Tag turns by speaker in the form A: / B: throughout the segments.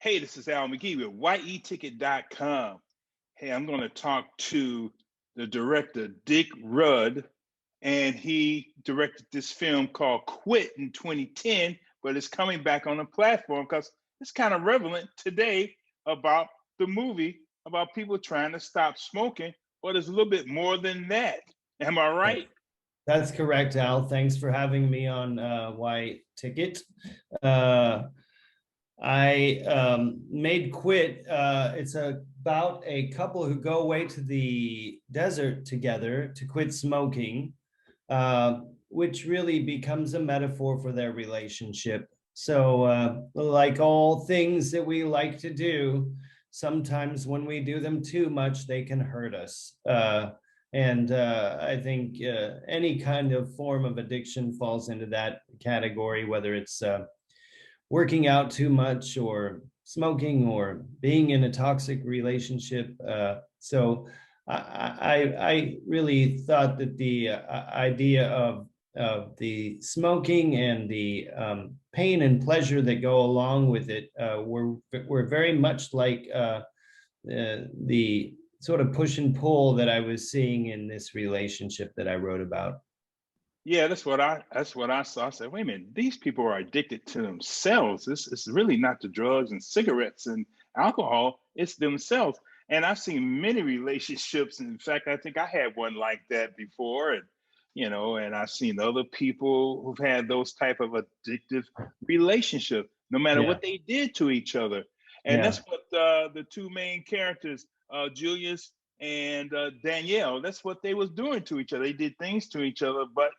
A: Hey, this is Al McGee with YETicket.com. Hey, I'm going to talk to the director, Dick Rudd, and he directed this film called Quit in 2010, but it's coming back on the platform because it's kind of relevant today about the movie, about people trying to stop smoking, but it's a little bit more than that. Am I right?
B: That's correct, Al. Thanks for having me on White Ticket. Uh, I made Quit. It's about a couple who go away to the desert together to quit smoking, uh, which really becomes a metaphor for their relationship. So, like all things that we like to do, sometimes when we do them too much, they can hurt us. And I think any kind of form of addiction falls into that category, whether it's working out too much or smoking or being in a toxic relationship. So I really thought that the idea of the smoking and the pain and pleasure that go along with it were very much like the sort of push and pull that I was seeing in this relationship that I wrote about.
A: Yeah, that's what I saw. I said, wait a minute, these people are addicted to themselves. This is really not the drugs and cigarettes and alcohol, it's themselves. And I've seen many relationships. In fact, I think I had one like that before. And I've seen other people who've had those type of addictive relationship, no matter
B: Yeah,
A: what they did to each other. And that's
B: yeah.
A: what the two main characters, Julius and Danielle, that's what they was doing to each other. They did things to each other, but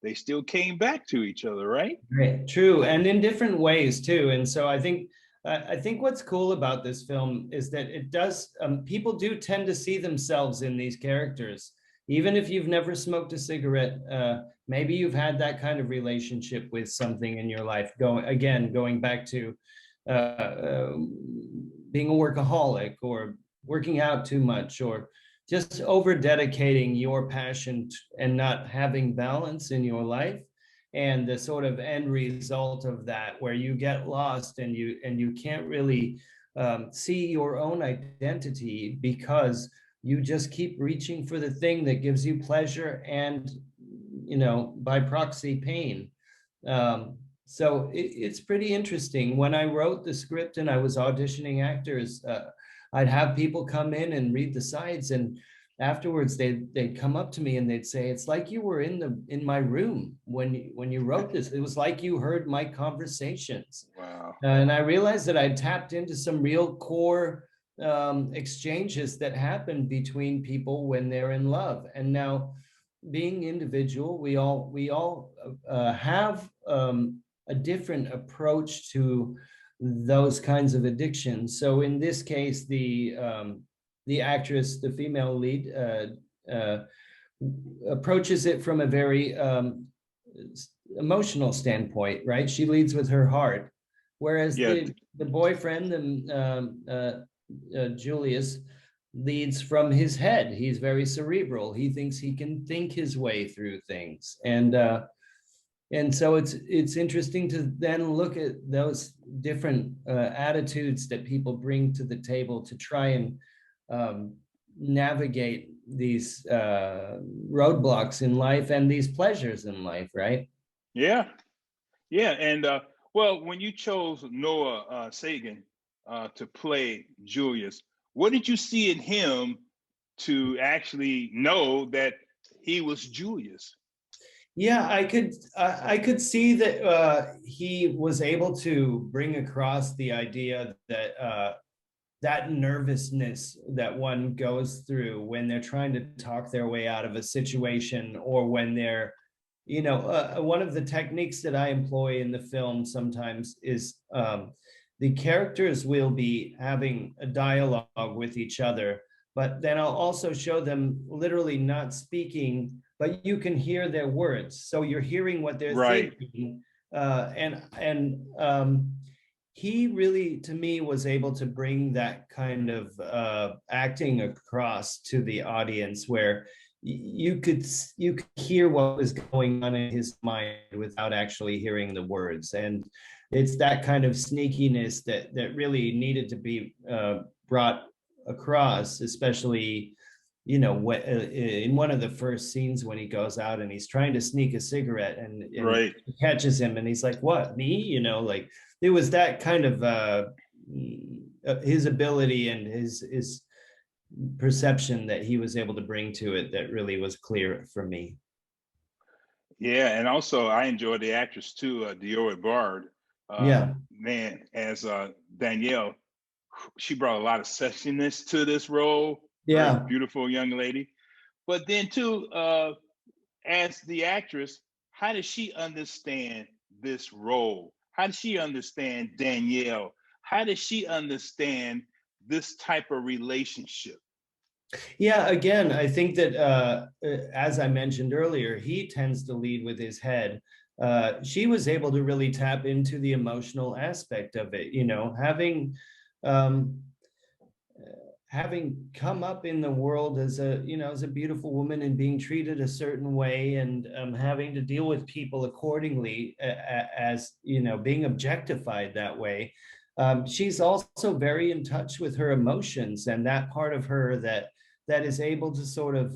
A: they still came back to each other, right?
B: Right, true, and in different ways too. And so I think what's cool about this film is that it does people do tend to see themselves in these characters, even if you've never smoked a cigarette. Maybe you've had that kind of relationship with something in your life. Going back to being a workaholic or working out too much or just over dedicating your passion and not having balance in your life, and the sort of end result of that where you get lost and you can't really see your own identity because you just keep reaching for the thing that gives you pleasure and, by proxy, pain. It's pretty interesting. When I wrote the script and I was auditioning actors, I'd have people come in and read the sides, and afterwards they'd come up to me and they'd say, it's like you were in my room when you wrote this. It was like you heard my conversations.
A: Wow.
B: And I realized that I tapped into some real core exchanges that happen between people when they're in love. And now, being individual, we all have a different approach to those kinds of addictions. So in this case, the actress, the female lead, approaches it from a very emotional standpoint, right? She leads with her heart, whereas
A: Yeah.
B: the boyfriend, Julius, leads from his head. He's very cerebral. He thinks he can think his way through things, and so it's interesting to then look at those different attitudes that people bring to the table to try and navigate these roadblocks in life and these pleasures in life, right?
A: Yeah. Yeah. And well, when you chose Noah Sagan to play Julius, what did you see in him to actually know that he was Julius?
B: Yeah, I could see that he was able to bring across the idea that that nervousness that one goes through when they're trying to talk their way out of a situation, or when they're, one of the techniques that I employ in the film sometimes is the characters will be having a dialogue with each other, but then I'll also show them literally not speaking, but you can hear their words. So you're hearing what they're
A: Right.
B: thinking. And he really, to me, was able to bring that kind of acting across to the audience, where you could hear what was going on in his mind without actually hearing the words. And it's that kind of sneakiness that really needed to be brought across, especially in one of the first scenes when he goes out and he's trying to sneak a cigarette and
A: Right.
B: he catches him and he's like, what, me? Like it was that kind of his ability and his perception that he was able to bring to it that really was clear for me.
A: Yeah, and also I enjoyed the actress too, Diora Bard.
B: Yeah.
A: Man, as Danielle, she brought a lot of sexiness to this role. Very
B: Yeah.
A: beautiful young lady. But then too, as the actress, how does she understand this role? How does she understand Danielle? How does she understand this type of relationship?
B: Yeah, again, I think that as I mentioned earlier, he tends to lead with his head. She was able to really tap into the emotional aspect of it, um, having come up in the world as a beautiful woman and being treated a certain way and having to deal with people accordingly as being objectified that way. She's also very in touch with her emotions and that part of her that is able to sort of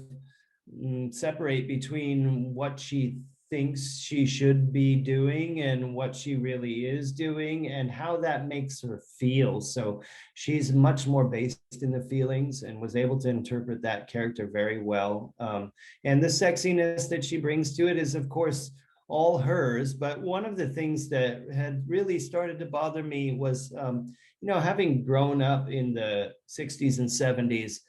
B: separate between what she thinks she should be doing and what she really is doing and how that makes her feel. So she's much more based in the feelings and was able to interpret that character very well. And the sexiness that she brings to it is, of course, all hers. But one of the things that had really started to bother me was, having grown up in the 60s and 70s,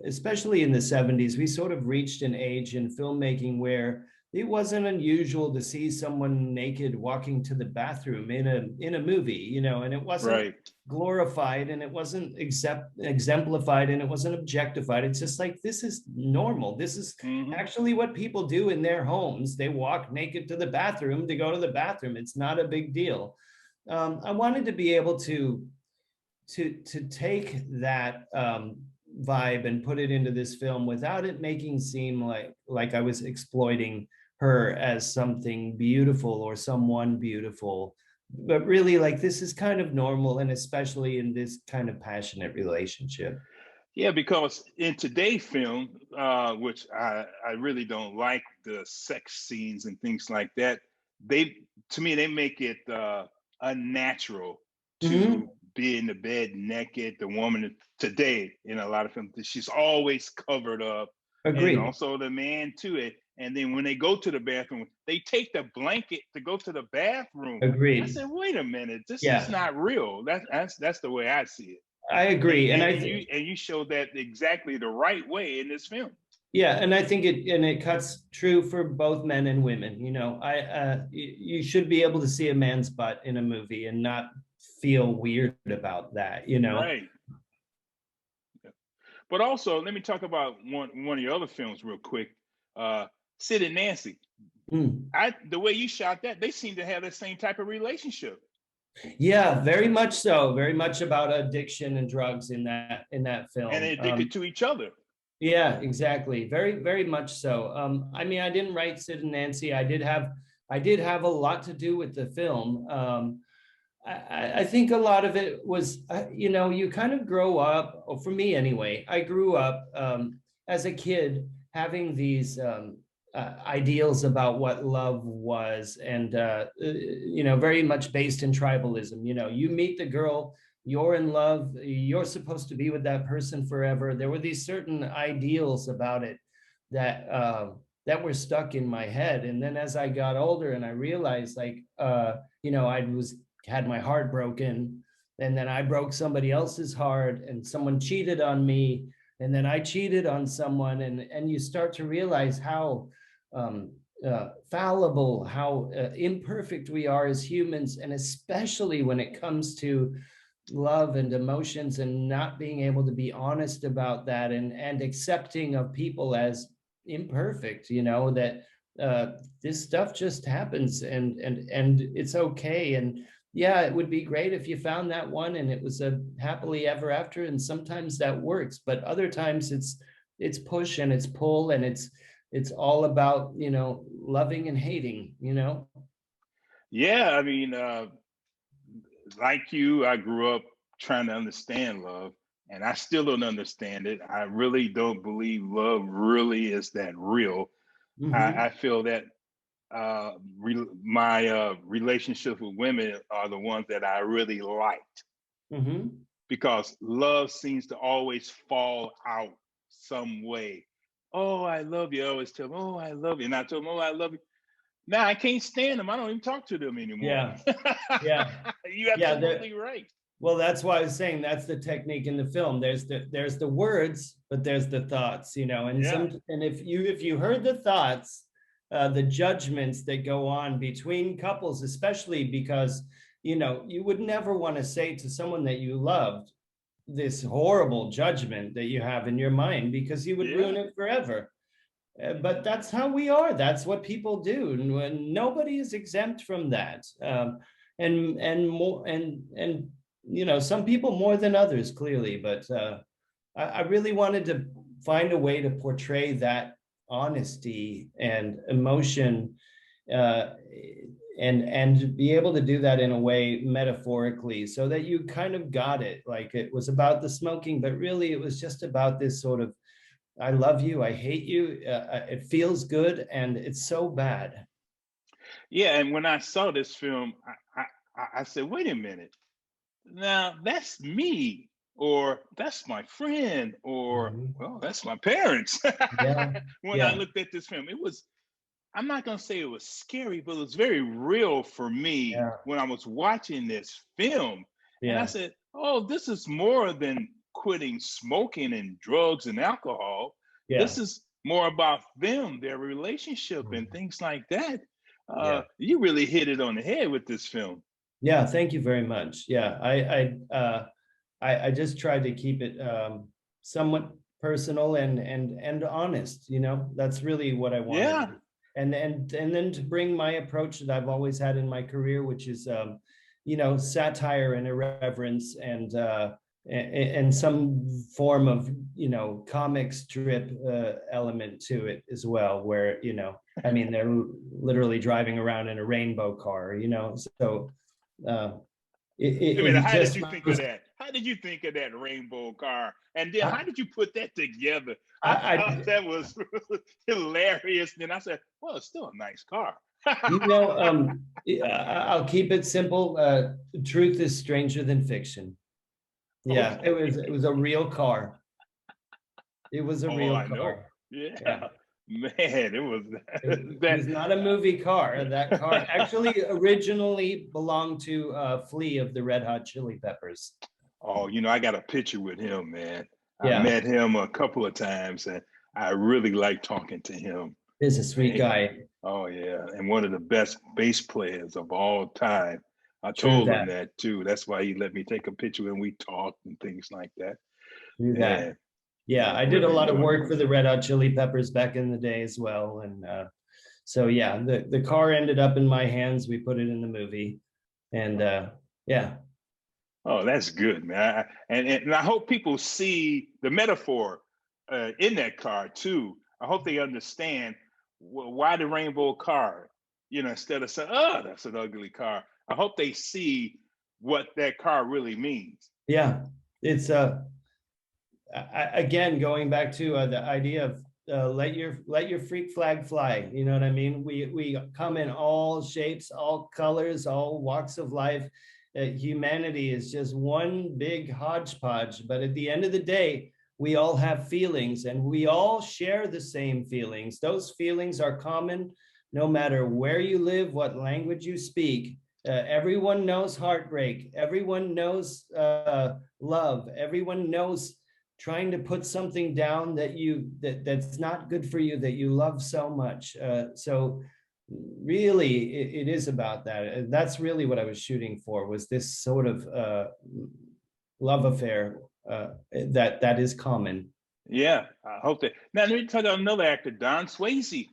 B: especially in the 70s, we sort of reached an age in filmmaking where it wasn't unusual to see someone naked walking to the bathroom in a movie, and it wasn't
A: Right.
B: glorified and it wasn't exemplified and it wasn't objectified. It's just like, this is normal. This is
A: Mm-hmm.
B: actually what people do in their homes. They walk naked to the bathroom to go to the bathroom. It's not a big deal. I wanted to be able to take that vibe and put it into this film without it making seem like I was exploiting her as something beautiful or someone beautiful, but really like this is kind of normal, and especially in this kind of passionate relationship.
A: Yeah, because in today's film, which I really don't like the sex scenes and things like that, they to me they make it unnatural to
B: Mm-hmm.
A: be in the bed naked. The woman today in a lot of films, she's always covered up, and
B: Agreed.
A: also the man too. And then when they go to the bathroom, they take the blanket to go to the bathroom. I
B: Agreed.
A: said, wait a minute, this is
B: Yeah,
A: not real. That's the way I see it.
B: I
A: and,
B: agree. And
A: and,
B: I
A: and you and you show that exactly the right way in this film.
B: Yeah, and I think it cuts true for both men and women. You should be able to see a man's butt in a movie and not feel weird about that.
A: Right. But also, let me talk about one of your other films real quick. Uh, Sid and Nancy.
B: Mm.
A: The way you shot that, they seem to have the same type of relationship,
B: Yeah, very much so. Very much about addiction and drugs in that
A: and
B: film.
A: they're addicted to each other.
B: Yeah, exactly. Very, very much so. I mean, I didn't write Sid and Nancy. I did have a lot to do with the film. I think a lot of it was, you kind of grow up, or for me anyway, I grew up as a kid having these ideals about what love was, and, very much based in tribalism. You meet the girl, you're in love, you're supposed to be with that person forever. There were these certain ideals about it that were stuck in my head. And then as I got older and I realized, like, I was had my heart broken, and then I broke somebody else's heart, and someone cheated on me, and then I cheated on someone, and you start to realize how um, fallible, how imperfect we are as humans, and especially when it comes to love and emotions, and not being able to be honest about that, and accepting of people as imperfect, that this stuff just happens, and it's okay. And yeah, it would be great if you found that one and it was a happily ever after, and sometimes that works, but other times it's push and it's pull, and it's all about loving and hating.
A: Yeah, I mean, like you, I grew up trying to understand love, and I still don't understand it. I really don't believe love really is that real. I
B: Hmm.
A: feel that my relationships with women are the ones that I really liked,
B: Hmm.
A: because love seems to always fall out some way. Oh, I love you. I always tell them, oh, I love you. And I told them, oh, I love you. Now I can't stand them. I don't even talk to them anymore.
B: Yeah, yeah,
A: You're
B: yeah.
A: absolutely right.
B: Well, that's why I was saying that's the technique in the film. There's the words, but there's the thoughts, and
A: Yeah.
B: if you heard the thoughts, the judgments that go on between couples, especially because you would never want to say to someone that you loved this horrible judgment that you have in your mind, because you would ruin
A: Yeah.
B: it forever. But that's how we are. That's what people do, and nobody is exempt from that. And more and some people more than others, clearly. But I really wanted to find a way to portray that honesty and emotion, uh, and be able to do that in a way metaphorically, so that you kind of got it. Like it was about the smoking, but really it was just about this sort of I love you, I hate you. It feels good, and it's so bad.
A: Yeah. And when I saw this film, I said, wait a minute. Now that's me, or that's my friend, or
B: Mhm.
A: well, that's my parents.
B: Yeah,
A: When I
B: yeah,
A: looked at this film, it was, I'm not going to say it was scary, but it was very real for me
B: yeah,
A: when I was watching this film. And I
B: yeah,
A: said, oh, this is more than quitting smoking and drugs and alcohol.
B: yeah,
A: This is more about them, their relationship, and
B: mhm,
A: things like that.
B: yeah.
A: You really hit it on the head with this film.
B: Yeah, thank you very much. Yeah, I just tried to keep it somewhat personal and honest. That's really what I wanted.
A: Yeah.
B: And then to bring my approach that I've always had in my career, which is satire and irreverence, and some form of comic strip element to it as well, where I mean they're literally driving around in a rainbow car, so uh,
A: Wait a minute,
B: it
A: how did
B: just
A: you think of
B: was.
A: that? How did you think of that rainbow car? And then how
B: I,
A: did you put that together? I thought
B: I
A: that was hilarious. Then I said, well, it's still a nice car.
B: I'll keep it simple. Truth is stranger than fiction. Yeah, it
A: Okay.
B: was it was a real car. It was a
A: Oh,
B: real
A: I know.
B: car.
A: Yeah.
B: Yeah.
A: Man, it was
B: It
A: that.
B: was not a movie car. That car actually originally belonged to Flea of the Red Hot Chili Peppers.
A: Oh, I got a picture with him, man. I
B: Yeah,
A: met him a couple of times, and I really like talking to him.
B: he's a sweet
A: And
B: guy.
A: oh yeah, and one of the best bass players of all time. I
B: True
A: told him
B: that.
A: that too. That's why he let me take a picture and we talked and things like that.
B: True that.
A: Man,
B: Yeah,
A: I
B: I did a
A: really
B: lot of
A: enjoyed it.
B: work for the Red Hot Chili Peppers back in the day as well, and so yeah, the car ended up in my hands. We put it in the movie, and yeah,
A: Oh, that's good, man. And I hope people see the metaphor in that car too. I hope they understand why the rainbow car. Instead of saying, "Oh, that's an ugly car," I hope they see what that car really means.
B: yeah, it's again going back to the idea of let your freak flag fly. You know what I mean? We come in all shapes, all colors, all walks of life. Humanity is just one big hodgepodge, but at the end of the day, we all have feelings, and we all share the same feelings. Those feelings are common no matter where you live, what language you speak. Everyone knows heartbreak. Everyone knows love. Everyone knows trying to put something down that's not good for you, that you love so much. So really it is about that. That's really what I was shooting for, was this sort of love affair that is common.
A: Yeah, I hope that. Now let me talk about another actor, Don Swayze.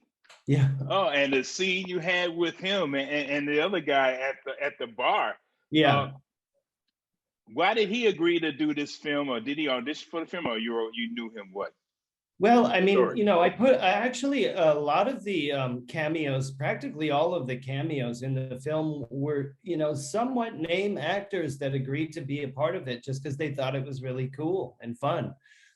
B: Yeah,
A: Oh, and the scene you had with him and the other guy at the bar. Uh,
B: yeah.
A: why did he agree to do this film, or did he audition for the film, or you knew him? What?
B: Well, I mean,
A: story?
B: I actually, a lot of the cameos, practically all of the cameos in the film were, somewhat name actors that agreed to be a part of it just because they thought it was really cool and fun.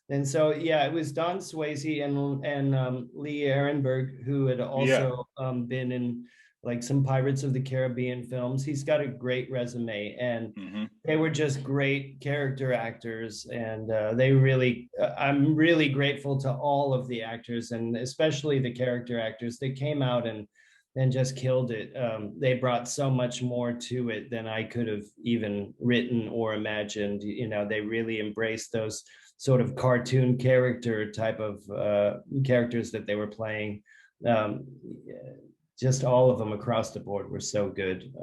B: And so, yeah, it was Don Swayze and Lee Ehrenberg, who had
A: Yeah.
B: also been in like some Pirates of the Caribbean films. He's got a great resume, and
A: Hmm.
B: they were just great character actors, and they really, I'm really grateful to all of the actors, and especially the character actors. They came out and just killed it. They brought so much more to it than I could have even written or imagined. They really embraced those sort of cartoon character type of characters that they were playing. um, just all of them across the board were so good.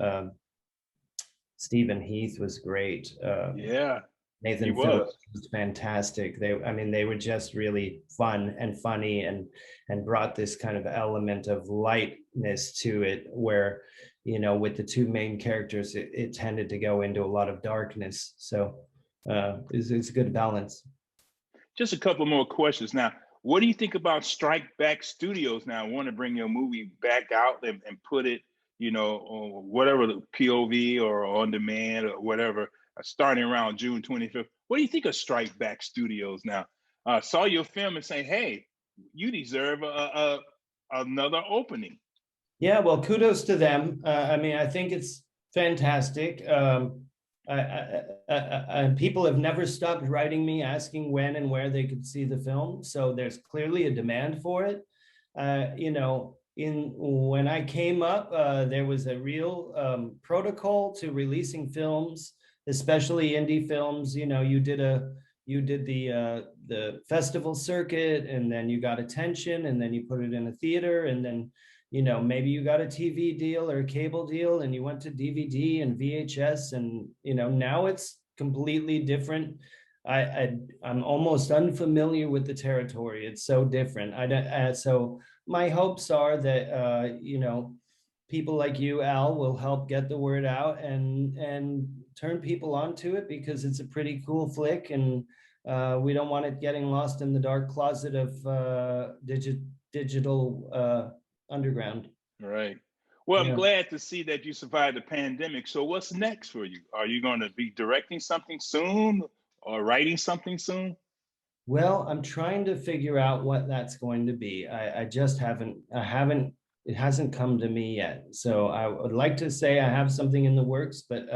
B: Stephen Heath was great.
A: Yeah, he
B: Nathan Phillips
A: was.
B: was fantastic. I mean, they were just really fun and funny, and brought this kind of element of lightness to it, where, with the two main characters, it tended to go into a lot of darkness. So it's a good balance.
A: Just a couple more questions now. What do you think about Strike Back Studios now? Want to bring your movie back out and put it, on whatever the POV or on demand or whatever, starting around June 25th. What do you think of Strike Back Studios now? Saw your film and say, hey, you deserve another opening.
B: Yeah, well, kudos to them. I mean, I think it's fantastic. People have never stopped writing me asking when and where they could see the film, so there's clearly a demand for it. In when I came up, there was a real protocol to releasing films, especially indie films. You did the festival circuit, and then you got attention, and then you put it in a theater, and then maybe you got a TV deal or a cable deal, and you went to DVD and VHS, and now it's completely different. I'm almost unfamiliar with the territory. It's so different. So my hopes are that people like you, Al, will help get the word out and turn people onto it, because it's a pretty cool flick, and we don't want it getting lost in the dark closet of digital underground.
A: Right. Well, I'm
B: Yeah.
A: glad to see that you survived the pandemic. So, what's next for you? Are you going to be directing something soon or writing something soon?
B: Well, I'm trying to figure out what that's going to be. I just haven't, it hasn't come to me yet. So I would like to say I have something in the works, but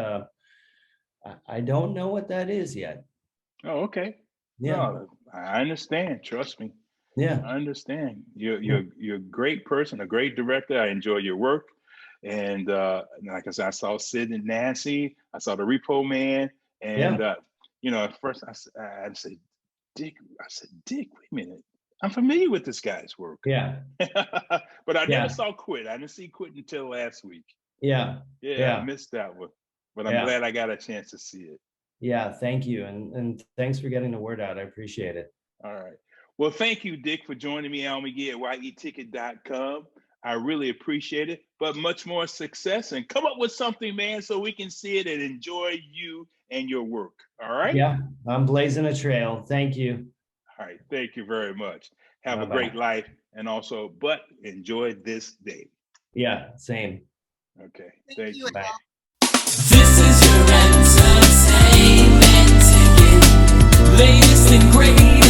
B: I don't know what that is yet.
A: Oh, okay.
B: Yeah.
A: No, I understand. Trust me.
B: Yeah.
A: I understand. You're
B: Yeah.
A: you're you're a great person, a great director. I enjoy your work, and like I said, I saw Sid and Nancy. I saw the Repo Man, and
B: Yeah.
A: at first I said, Dick. I said, Dick. Wait a minute. I'm familiar with this guy's work,
B: Yeah.
A: but I never
B: Yeah.
A: saw Quit. I didn't see Quit until last week.
B: Yeah.
A: Yeah, I
B: Yeah.
A: missed that one, but I'm
B: Yeah.
A: glad I got a chance to see it.
B: Yeah. Thank you. And thanks for getting the word out. I appreciate it.
A: All right. Well, thank you, Dick, for joining me, Al McGee at yeticket.com. I really appreciate it, but much more success and come up with something, man, so we can see it and enjoy you and your work. All right.
B: Yeah. I'm blazing a trail. Thank you.
A: All right. Thank you very much. Have a great
B: Bye-bye.
A: life and also, but enjoy this day.
B: Yeah. Same.
A: Okay. Thank you.
B: Bye.
C: This is your entertainment ticket. Latest and greatest.